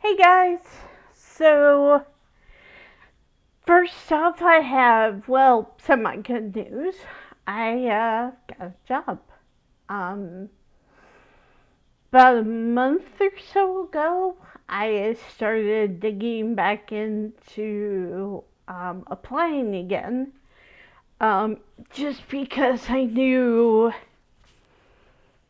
Hey guys! So, first off, I have, semi good news. I got a job. Um, about a month or so ago, I started digging back into applying again. Um, just because I knew,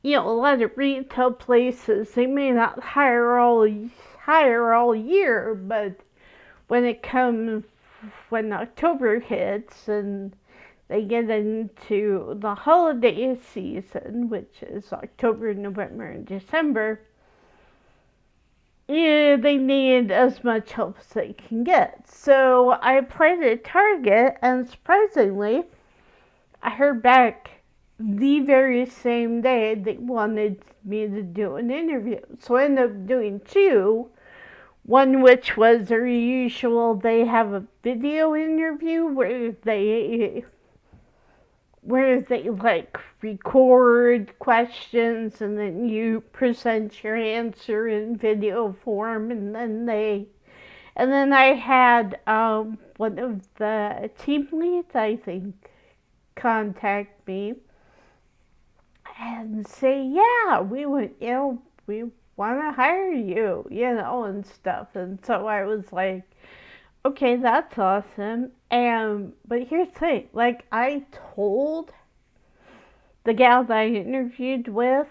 a lot of retail places, they may not hire all year, but when it comes when October hits and they get into the holiday season, which is October, November, and December, yeah, they need as much help as they can get. So I applied at Target, and surprisingly, I heard back the very same day they wanted me to do an interview. So I ended up doing two. One which was their usual, they have a video interview where they like record questions and then you present your answer in video form and then I had one of the team leads, I think, contact me and say, yeah, we want to hire you, and stuff. And so I was like, okay, that's awesome. And but here's the thing, like I told the gal that I interviewed with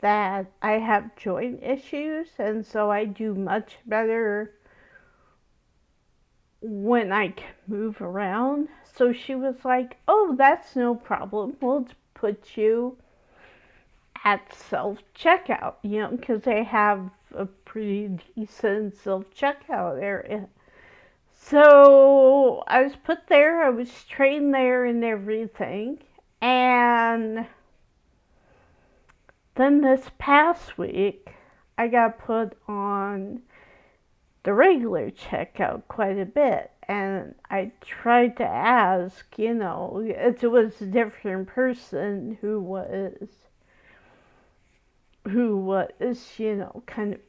that I have joint issues, and so I do much better when I can move around. So she was like, "Oh, that's no problem. We'll put you at self checkout, because they have a pretty decent self checkout area." So I was put there, I was trained there and everything. And then this past week, I got put on the regular checkout quite a bit. And I tried to ask, it was a different person who was, kind of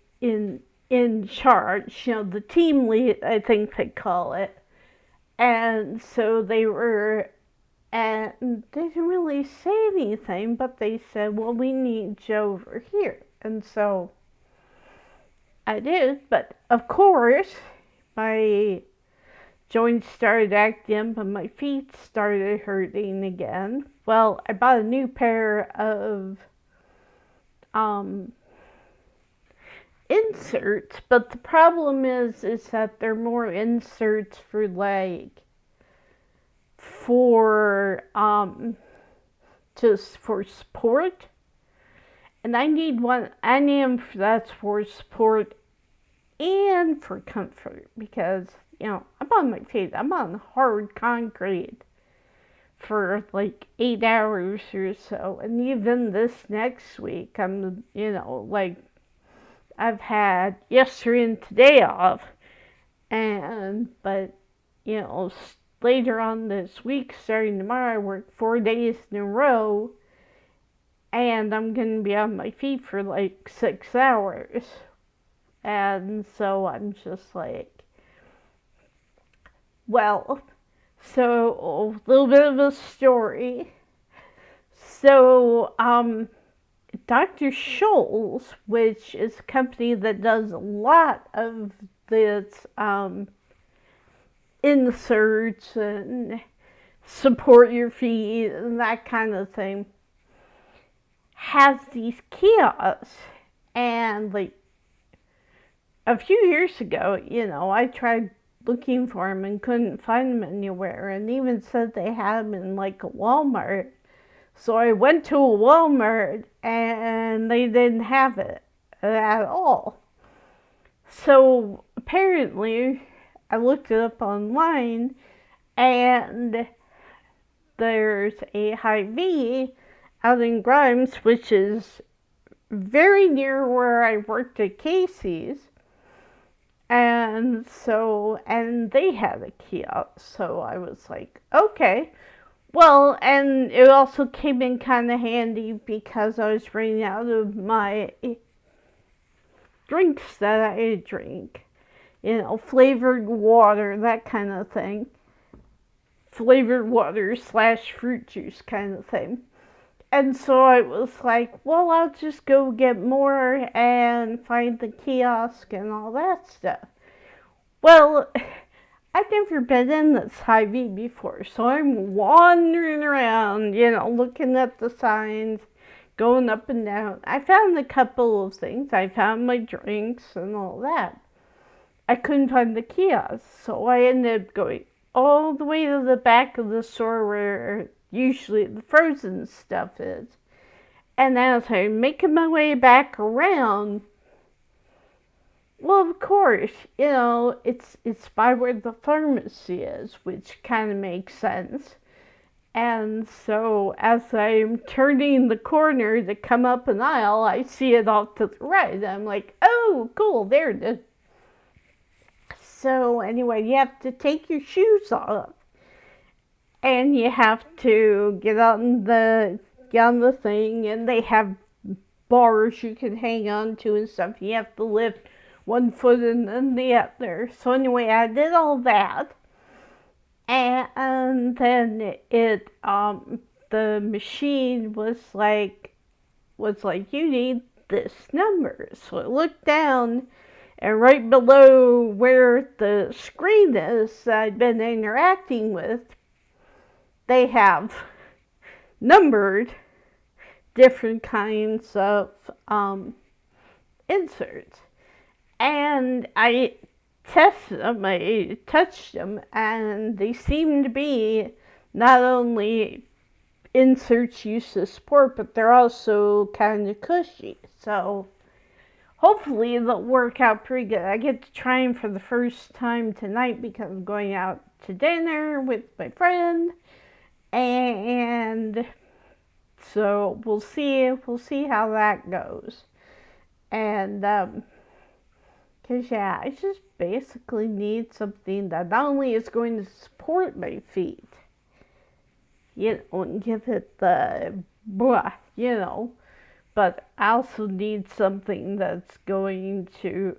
in charge, the team lead, I think they call it. And so and they didn't really say anything, but they said, well, we need you over here. And so I did, but of course, my joints started acting, but my feet started hurting again. Well, I bought a new pair of um, inserts, but the problem is that they're more inserts for just for support, and I need them that's for support and for comfort because I'm on my feet, I'm on hard concrete for like 8 hours or so, and even this next week I'm like I've had yesterday and today off, and but you know later on this week, starting tomorrow, I work 4 days in a row, and I'm gonna be on my feet for like 6 hours. And so I'm just like, well, so a little bit of a story. So, Dr. Scholl's, which is a company that does a lot of this inserts and support your feet and that kind of thing, has these kiosks. And like a few years ago, I tried looking for them and couldn't find them anywhere, and even said they had them in like a Walmart. So I went to a Walmart and they didn't have it at all. So apparently, I looked it up online, and there's a Hy-Vee out in Grimes, which is very near where I worked at Casey's. And they had a kiosk. So I was like, okay. Well, and it also came in kind of handy because I was running out of my drinks that I drink. Flavored water, that kind of thing. Flavored water slash fruit juice kind of thing. And so I was like, well, I'll just go get more and find the kiosk and all that stuff. Well, I've never been in this Hy-Vee before, so I'm wandering around, looking at the signs, going up and down. I found a couple of things. I found my drinks and all that. I couldn't find the kiosk, so I ended up going all the way to the back of the store where usually the frozen stuff is. And as I'm making my way back around, well, of course, it's by where the pharmacy is, which kind of makes sense. And so as I'm turning the corner to come up an aisle, I see it off to the right. I'm like, oh, cool, there it is. So anyway, you have to take your shoes off. And you have to get on the thing, and they have bars you can hang on to and stuff. You have to lift one foot and then the other. So anyway, I did all that. And then the machine was like, you need this number. So I looked down, and right below where the screen is that I'd been interacting with, they have numbered different kinds of inserts. And I tested them, I touched them, and they seem to be not only inserts used to sport, but they're also kind of cushy. So hopefully they'll work out pretty good. I get to try them for the first time tonight because I'm going out to dinner with my friend. And so we'll see how that goes. And because I just basically need something that not only is going to support my feet, and give it the blah, but I also need something that's going to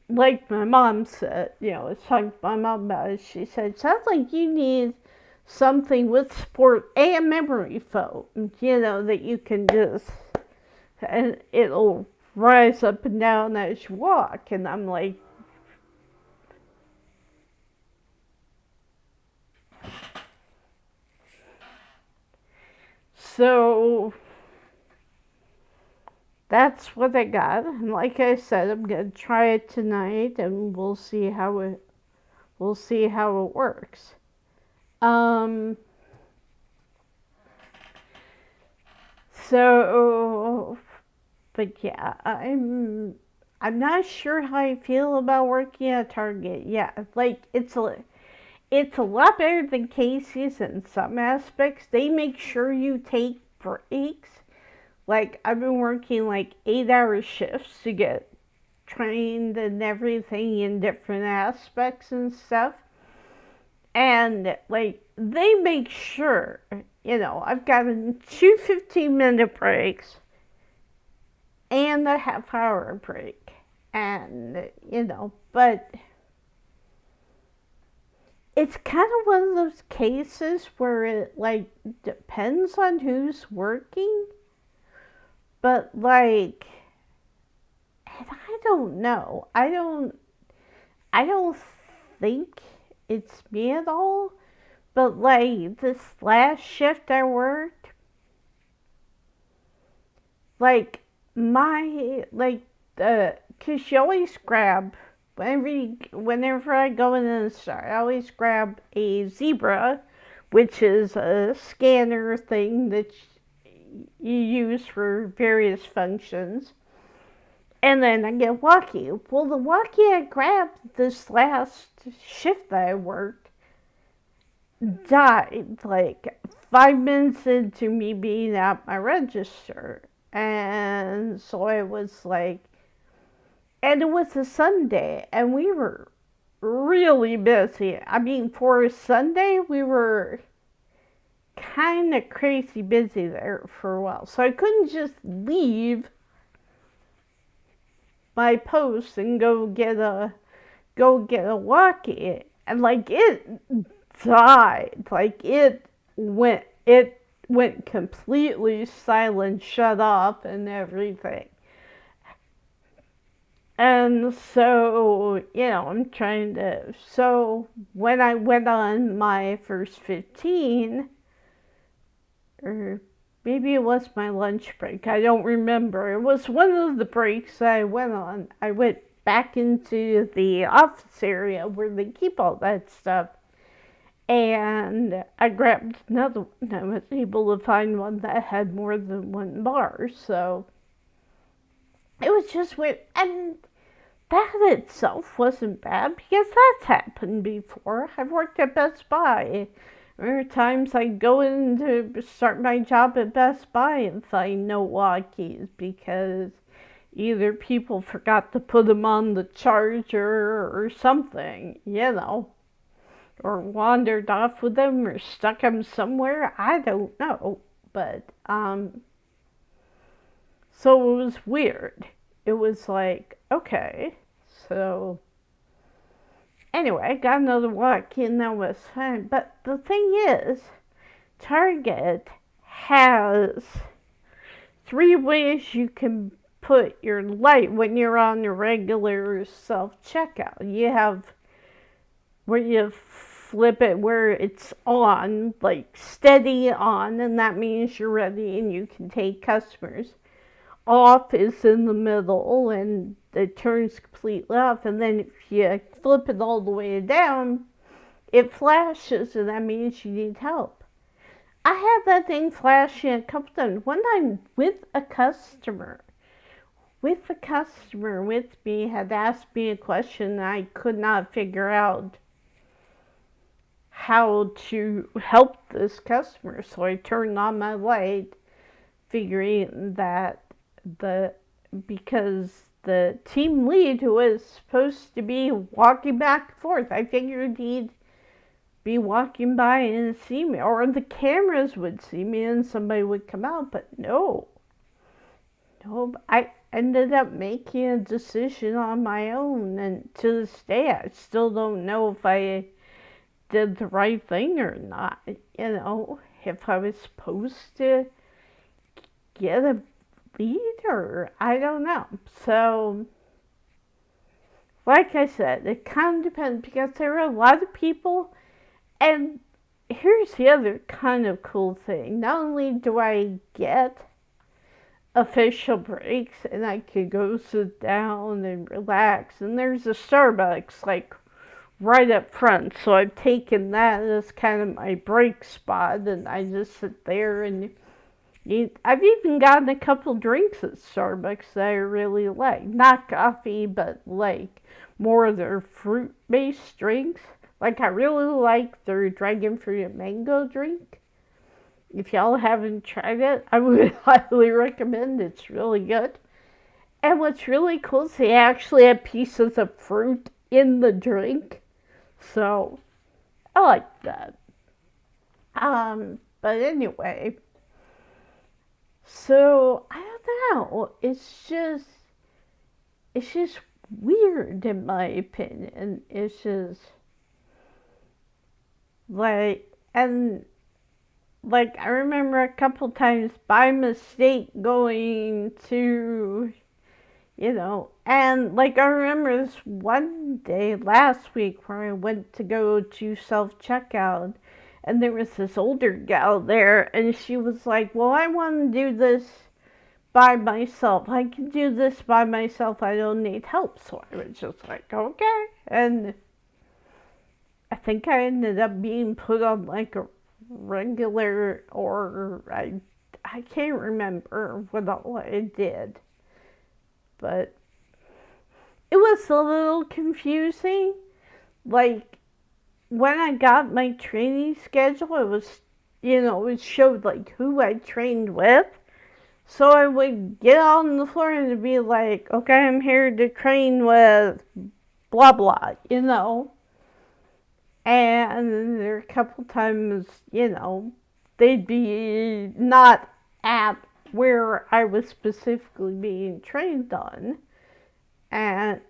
like my mom said, it's like my mom does. She said, sounds like you need something with support and memory foam, that you can just, and it'll rise up and down as you walk. And I'm like, so that's what I got. And like I said, I'm gonna try it tonight, and we'll see how it works. So, but yeah, I'm not sure how I feel about working at Target. Yeah, like it's a lot better than Casey's in some aspects. They make sure you take breaks. Like, I've been working like 8-hour shifts to get trained and everything in different aspects and stuff. And, like, they make sure, I've gotten 2 15-minute breaks and a half-hour break. And, but it's kind of one of those cases where it, like, depends on who's working. But, like, and I don't know. I don't think it's me at all. But, like, this last shift I worked, like, because you always grab, whenever I go in the store, I always grab a Zebra, which is a scanner thing that you use for various functions. And then I get walkie. Well, the walkie I grabbed this last shift that I worked died like 5 minutes into me being at my register. And so I was like, and it was a Sunday, and we were really busy. I mean, for a Sunday, we were kind of crazy busy there for a while. So I couldn't just leave my post and go get a walkie. And like it died. Like it went completely silent, shut off and everything. And so, I'm trying to. So, when I went on my first 15, or maybe it was my lunch break, I don't remember. It was one of the breaks I went on. I went back into the office area where they keep all that stuff. And I grabbed another one. I was able to find one that had more than one bar. So, it was just weird. And that itself wasn't bad because that's happened before. I've worked at Best Buy. There are times I go in to start my job at Best Buy and find no walkies because either people forgot to put them on the charger or something, or wandered off with them or stuck them somewhere. I don't know. But, so it was weird. It was like, okay, so anyway, I got another walkie and that was fine. But the thing is, Target has 3 ways you can put your light when you're on the regular self-checkout. You have where you flip it where it's on, like steady on, and that means you're ready and you can take customers. Off is in the middle and it turns completely off, and then if you flip it all the way down, it flashes and that means you need help. I had that thing flashing a couple times. One time with a customer with me had asked me a question I could not figure out how to help this customer, so I turned on my light figuring that because the team lead who was supposed to be walking back and forth, I figured he'd be walking by and see me, or the cameras would see me and somebody would come out, but no, I ended up making a decision on my own, and to this day I still don't know if I did the right thing or not, if I was supposed to get a leader. I don't know. So, like I said, it kind of depends because there are a lot of people. And here's the other kind of cool thing. Not only do I get official breaks and I could go sit down and relax, and there's a Starbucks like right up front, so I've taken that as kind of my break spot, and I just sit there and I've even gotten a couple drinks at Starbucks that I really like. Not coffee, but like more of their fruit-based drinks. Like I really like their dragon fruit and mango drink. If y'all haven't tried it, I would highly recommend it. It's really good. And what's really cool is they actually have pieces of fruit in the drink. So I like that. But anyway, so I don't know. It's just weird in my opinion. It's just like, and like I remember a couple times by mistake going to, and like I remember this one day last week where I went to go to self checkout, and there was this older gal there, and she was like, well, I want to do this by myself. I can do this by myself. I don't need help. So I was just like, okay. And I think I ended up being put on like a regular, or I can't remember what all I did. But it was a little confusing. Like, when I got my training schedule, it was, it showed like who I trained with. So I would get on the floor and be like, okay, I'm here to train with blah blah, And there were a couple times, they'd be not at where I was specifically being trained on. And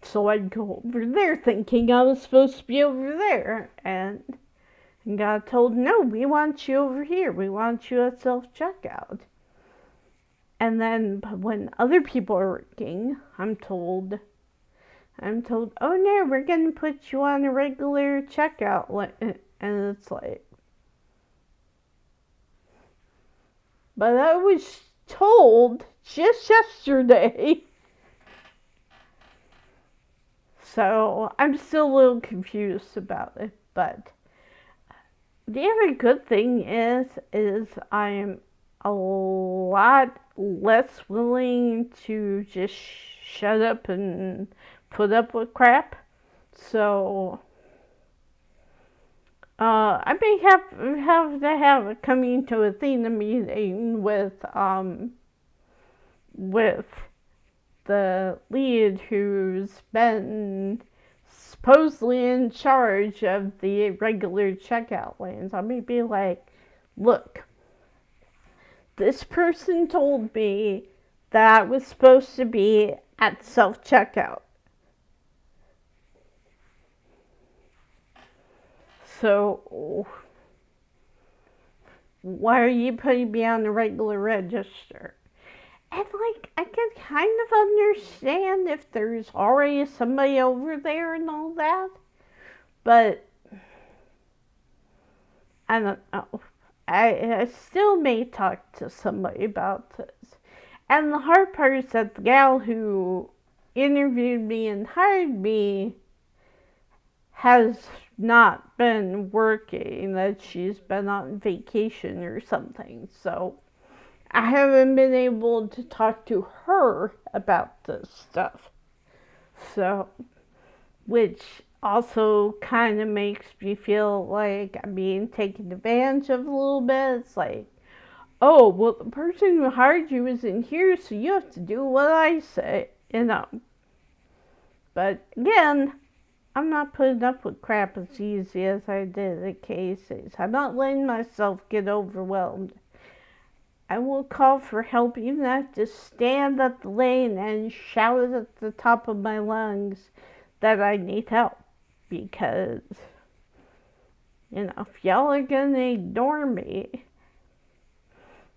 so I'd go over there thinking I was supposed to be over there. And got told, no, we want you over here. We want you at self-checkout. And then when other people are working, I'm told, oh no, we're going to put you on a regular checkout. And it's like, but I was told just yesterday. So I'm still a little confused about it. But the other good thing is I'm a lot less willing to just shut up and put up with crap. So I may have to have a coming to Athena meeting with the lead who's been supposedly in charge of the regular checkout lanes. I may be like, look, this person told me that I was supposed to be at self-checkout. So, why are you putting me on the regular register? And like, I can kind of understand if there's already somebody over there and all that. But, I don't know. I still may talk to somebody about this. And the hard part is that the gal who interviewed me and hired me has not been working, that she's been on vacation or something. So I haven't been able to talk to her about this stuff. So, which also kind of makes me feel like I'm being taken advantage of a little bit. It's like, oh, well, the person who hired you isn't here, so you have to do what I say, you know. But again, I'm not putting up with crap as easy as I did at Casey's. I'm not letting myself get overwhelmed. I will call for help, even if I have to stand at the lane and shout it at the top of my lungs that I need help. Because, you know, if y'all are gonna ignore me,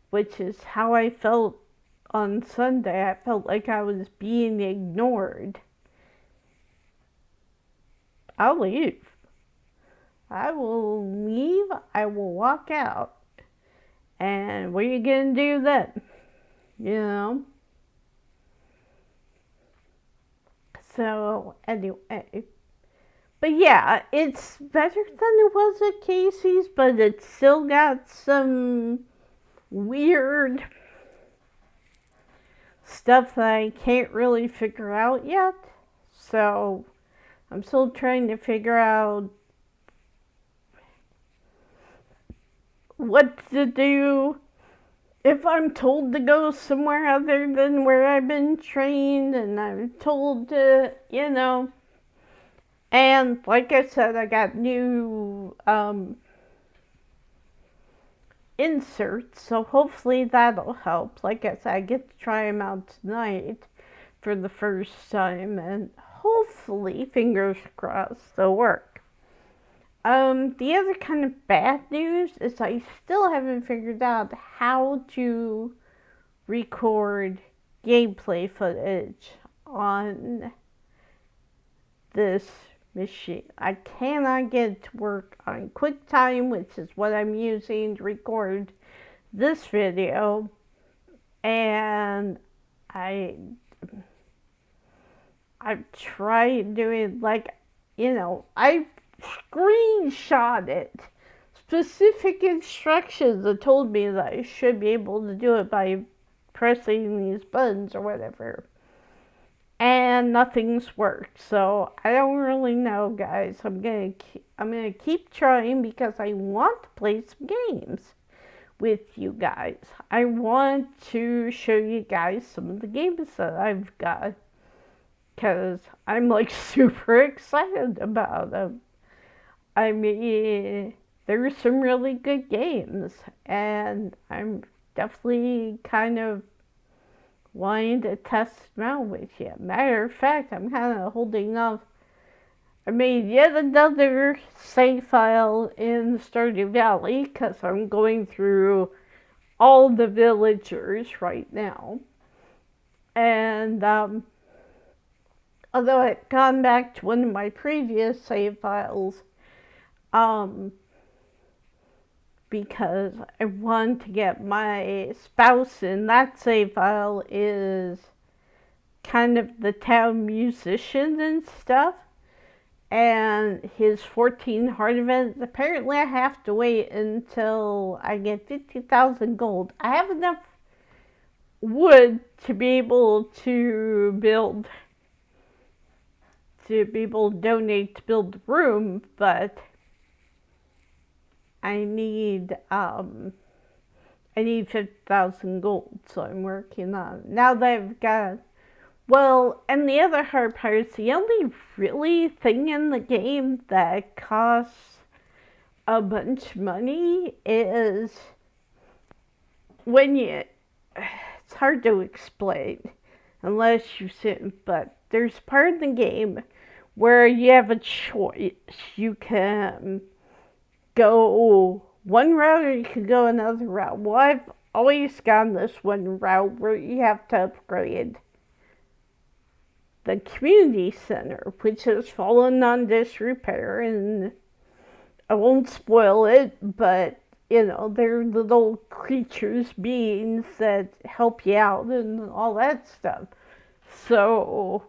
which is how I felt on Sunday, I felt like I was being ignored. I'll leave. I will leave. I will walk out. And what are you going to do then? You know? So, anyway. But yeah, it's better than it was at Casey's, but it's still got some weird stuff that I can't really figure out yet. So, I'm still trying to figure out what to do if I'm told to go somewhere other than where I've been trained, and I'm told to, you know. And like I said, I got new inserts, so hopefully that'll help. Like I said, I get to try them out tonight for the first time, and hopefully, fingers crossed, they'll work. The other kind of bad news is I still haven't figured out how to record gameplay footage on this machine. I cannot get it to work on QuickTime, which is what I'm using to record this video, and I've tried doing, like, you know, I screenshot it. Specific instructions that told me that I should be able to do it by pressing these buttons or whatever. And nothing's worked. So I don't really know, guys. I'm gonna keep trying because I want to play some games with you guys. I want to show you guys some of the games that I've got, because I'm like super excited about them. I mean, there's some really good games, and I'm definitely kind of wanting to test them out with you. Matter of fact, I'm kind of holding off. I made yet another save file in Stardew Valley because I'm going through all the villagers right now. And although I've gone back to one of my previous save files, um, because I want to get my spouse in that save file is kind of the town musician and stuff. And his 14 heart events, apparently I have to wait until I get 50,000 gold. I have enough wood to be able to donate to build the room, but I need 50,000 gold, so I'm working on it. Now that I've got, well, and the other hard part is the only really thing in the game that costs a bunch of money is when you, it's hard to explain unless you sit, but there's part of the game where you have a choice. You can go one route or you can go another route. Well, I've always gone this one route where you have to upgrade the community center, which has fallen on disrepair, and I won't spoil it, but they're little creatures, beings that help you out and all that stuff. So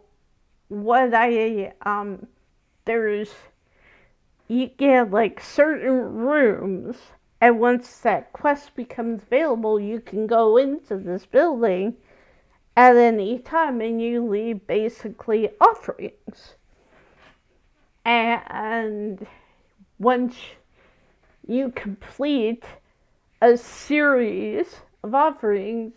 you get like certain rooms, and once that quest becomes available, you can go into this building at any time and you leave basically offerings. And once you complete a series of offerings,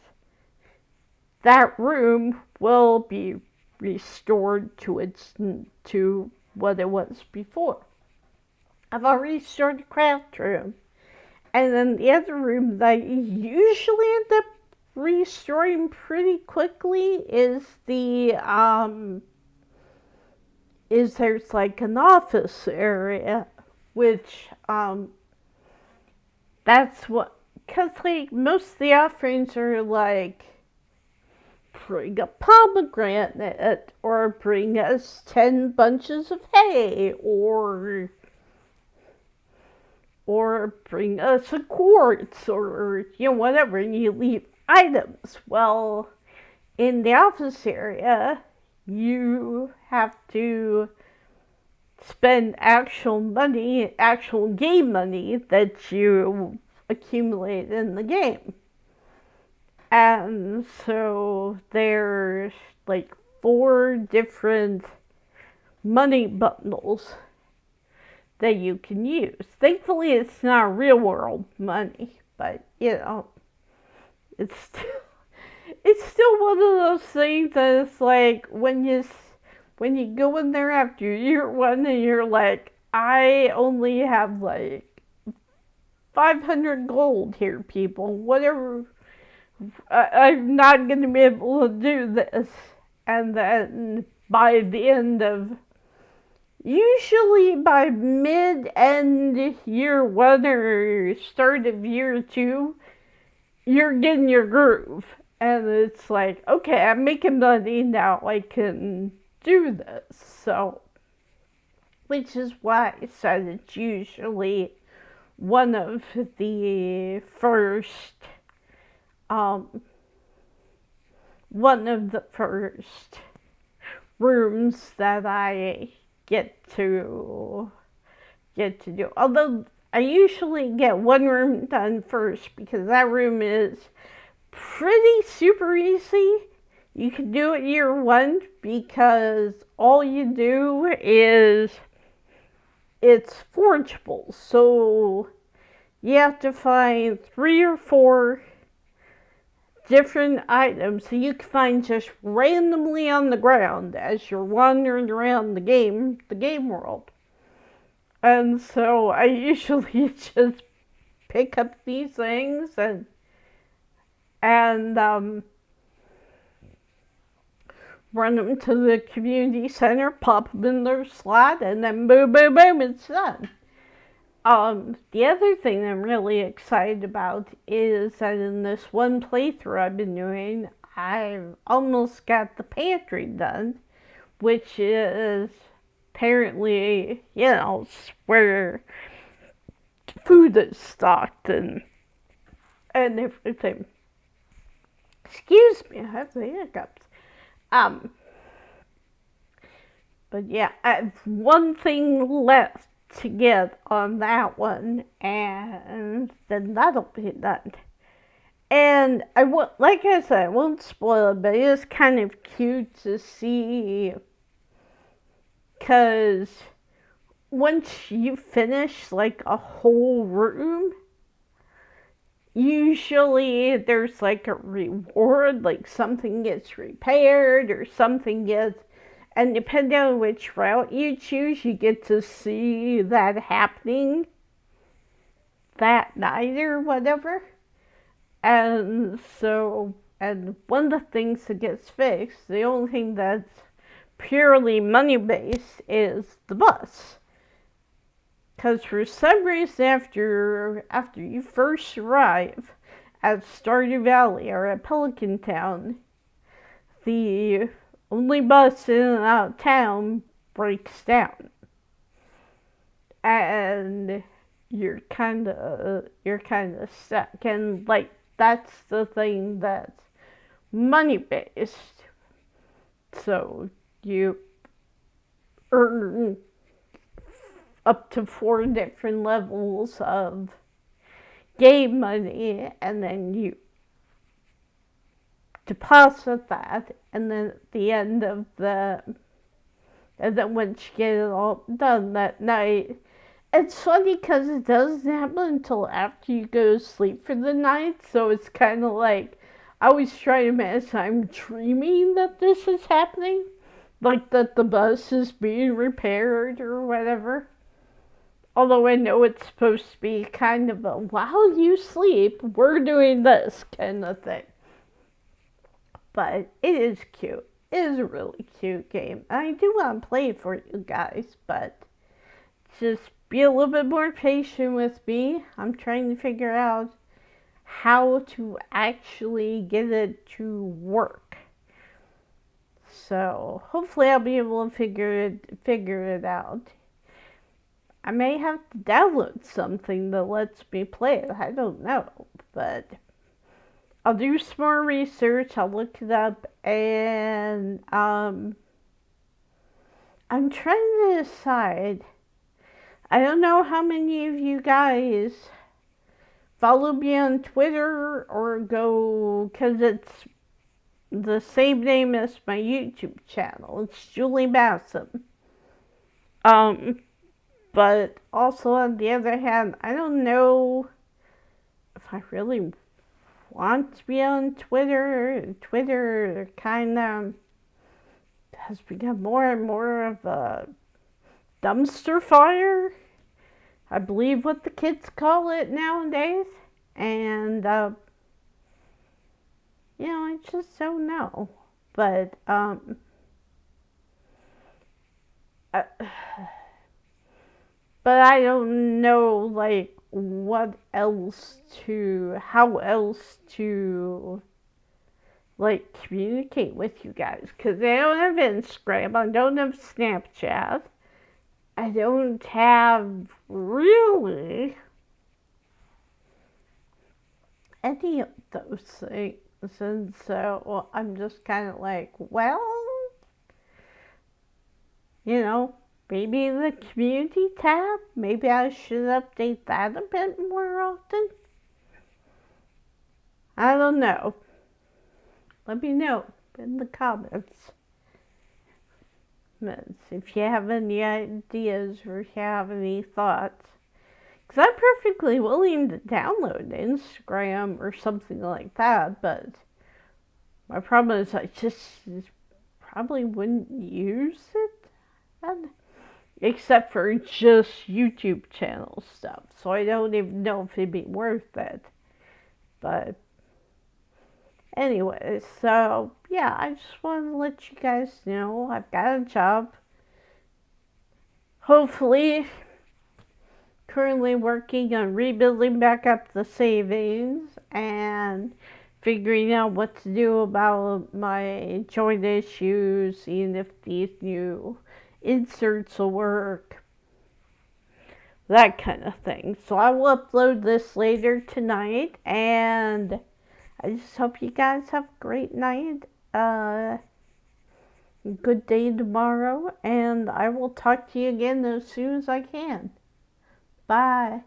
that room will be restored to what it was before. I've already restored the craft room. And then the other room that I usually end up restoring pretty quickly is there's like an office area, which that's what, because like most of the offerings are like bring a pomegranate or bring us 10 bunches of hay or bring us a quartz or whatever, and you leave items. Well, in the office area you have to spend actual game money that you accumulate in the game. And so there's like 4 different money bundles that you can use. Thankfully, it's not real world money, but it's still one of those things that it's like when you go in there after year 1 and you're like, I only have like 500 gold here, people. Whatever. I'm not going to be able to do this. And then by the end of, usually by mid-end year 1 or start of year 2, you're getting your groove. And it's like, okay, I'm making money now, I can do this. So, which is why I said it's usually one of the first rooms that I get to do. Although I usually get one room done first because that room is pretty super easy. You can do it year 1 because all you do is it's forgeable. So you have to find 3 or 4 different items that you can find just randomly on the ground as you're wandering around the game world. And so I usually just pick up these things and run them to the community center, pop them in their slot, and then boom, boom, boom, it's done. The other thing I'm really excited about is that in this one playthrough I've been doing, I've almost got the pantry done, which is apparently, where food is stocked and everything. Excuse me, I have the hiccups. Um, but yeah, I have one thing left to get on that one, and then that'll be done. And like I said, I won't spoil it, but it is kind of cute to see, because once you finish like a whole room, usually there's like a reward, like something gets repaired or something gets, and depending on which route you choose, you get to see that happening that night or whatever. And so, and one of the things that gets fixed, the only thing that's purely money based is the bus. Because for some reason, after you first arrive at Stardew Valley or at Pelican Town, the only bus in and out of town breaks down, and you're kind of stuck. And like that's the thing that's money based. So you earn up to 4 different levels of game money, and then you deposit that, and then at the end of and then once you get it all done that night, it's funny because it doesn't happen until after you go to sleep for the night, so it's kind of like, I always try to imagine I'm dreaming that this is happening, like that the bus is being repaired or whatever. Although I know it's supposed to be kind of a while you sleep, we're doing this kind of thing. But it is cute. It is a really cute game. I do want to play it for you guys, but just be a little bit more patient with me. I'm trying to figure out how to actually get it to work. So hopefully I'll be able to figure it out. I may have to download something that lets me play it. I don't know, but I'll do some more research. I'll look it up, and I'm trying to decide. I don't know how many of you guys follow me on Twitter or go, because it's the same name as my YouTube channel. It's Julie Bassam. But also on the other hand, I don't know if I really want to be on Twitter. Twitter kind of has become more and more of a dumpster fire, I believe what the kids call it nowadays. And, I just don't know. But, but I don't know, like, how else to, like, communicate with you guys. Because I don't have Instagram, I don't have Snapchat, I don't have really any of those things. And so I'm just kind of like, well, maybe the community tab, maybe I should update that a bit more often. I don't know. Let me know in the comments if you have any ideas or if you have any thoughts. Because I'm perfectly willing to download Instagram or something like that, but my problem is I just probably wouldn't use it. And except for just YouTube channel stuff. So I don't even know if it'd be worth it. But anyway, so yeah, I just want to let you guys know I've got a job. Hopefully, currently working on rebuilding back up the savings and figuring out what to do about my joint issues, seeing if these new inserts will work, that kind of thing. So I will upload this later tonight, and I just hope you guys have a great night, good day tomorrow, and I will talk to you again as soon as I can. Bye.